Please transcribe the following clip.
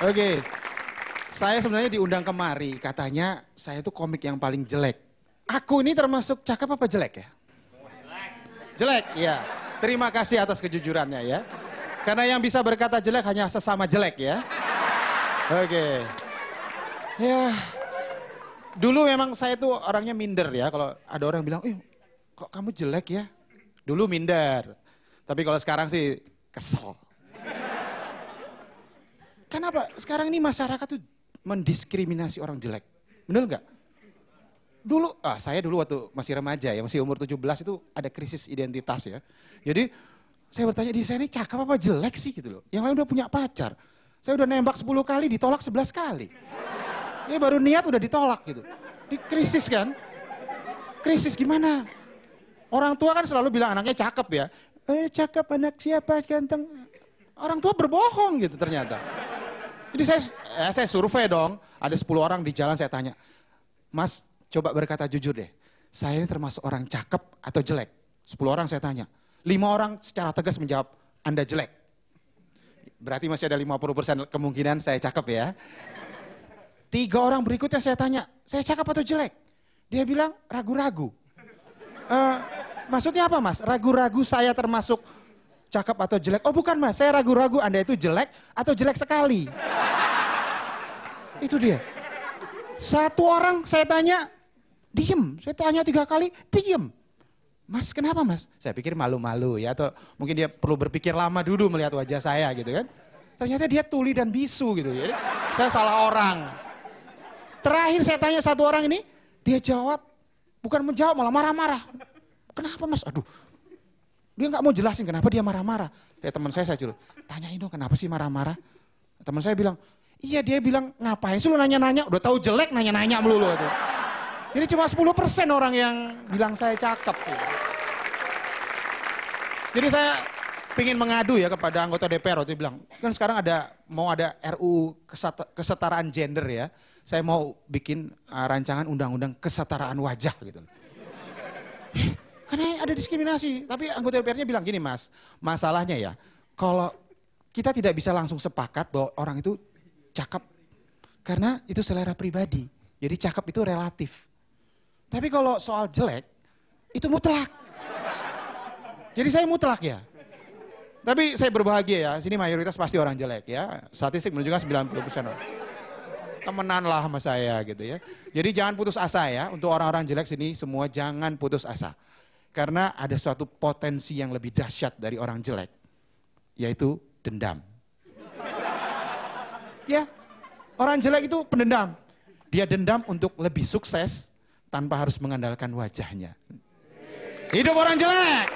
Oke, saya sebenarnya diundang kemari, katanya saya itu komik yang paling jelek. Aku ini termasuk cakep apa jelek ya? Jelek, ya. Terima kasih atas kejujurannya ya. Karena yang bisa berkata jelek hanya sesama jelek ya. Oke. Ya, dulu memang saya tuh orangnya minder ya. Kalau ada orang bilang, kok kamu jelek ya? Dulu minder. Tapi kalau sekarang sih kesel. Kenapa? Sekarang ini masyarakat tuh mendiskriminasi orang jelek. Bener nggak? Dulu, saya dulu waktu masih remaja ya, masih umur 17 itu ada krisis identitas ya. Jadi saya bertanya, di saya ini cakep apa jelek sih gitu loh. Yang lain udah punya pacar. Saya udah nembak 10 kali, ditolak 11 kali. Ini baru niat udah ditolak gitu. Di krisis kan? Krisis gimana? Orang tua kan selalu bilang anaknya cakep ya. Cakep anak siapa ganteng. Orang tua berbohong gitu ternyata. Jadi saya survei dong. Ada 10 orang di jalan saya tanya. Mas, coba berkata jujur deh. Saya ini termasuk orang cakep atau jelek? 10 orang saya tanya. 5 orang secara tegas menjawab, Anda jelek. Berarti masih ada 50% kemungkinan saya cakep ya. 3 orang berikutnya saya tanya, saya cakep atau jelek? Dia bilang ragu-ragu. Maksudnya apa mas? Ragu-ragu saya termasuk cakep atau jelek? Oh bukan mas, saya ragu-ragu Anda itu jelek atau jelek sekali. Itu dia. 1 orang saya tanya, diem. Saya tanya 3 kali, diem. Mas kenapa mas? Saya pikir malu-malu ya, atau mungkin dia perlu berpikir lama dulu melihat wajah saya gitu kan. Ternyata dia tuli dan bisu gitu. Jadi saya salah orang. Terakhir saya tanya 1 orang ini, dia jawab, bukan menjawab malah marah-marah. Kenapa mas? Aduh, dia nggak mau jelasin kenapa dia marah-marah. Kayak teman saya suruh, tanyain dong kenapa sih marah-marah. Teman saya bilang, iya dia bilang ngapain sih lu nanya-nanya, udah tahu jelek nanya-nanya melulu. Gitu. Jadi cuma 10% orang yang bilang saya cakep. Gitu. Jadi saya ingin mengadu ya kepada anggota DPR waktu bilang, kan sekarang mau ada RUU kesetaraan gender ya. Saya mau bikin rancangan undang-undang kesetaraan wajah gitu. Karena ada diskriminasi. Tapi anggota DPR-nya bilang gini mas, masalahnya ya, kalau kita tidak bisa langsung sepakat bahwa orang itu cakep. Karena itu selera pribadi. Jadi cakep itu relatif. Tapi kalau soal jelek, itu mutlak. Jadi saya mutlak ya. Tapi saya berbahagia ya, sini mayoritas pasti orang jelek ya. Statistik menunjukkan 90% orang. Temenan lah sama saya gitu ya. Jadi jangan putus asa ya, untuk orang-orang jelek sini semua jangan putus asa. Karena ada suatu potensi yang lebih dahsyat dari orang jelek. Yaitu dendam. Ya, orang jelek itu pendendam. Dia dendam untuk lebih sukses tanpa harus mengandalkan wajahnya. Hidup orang jelek!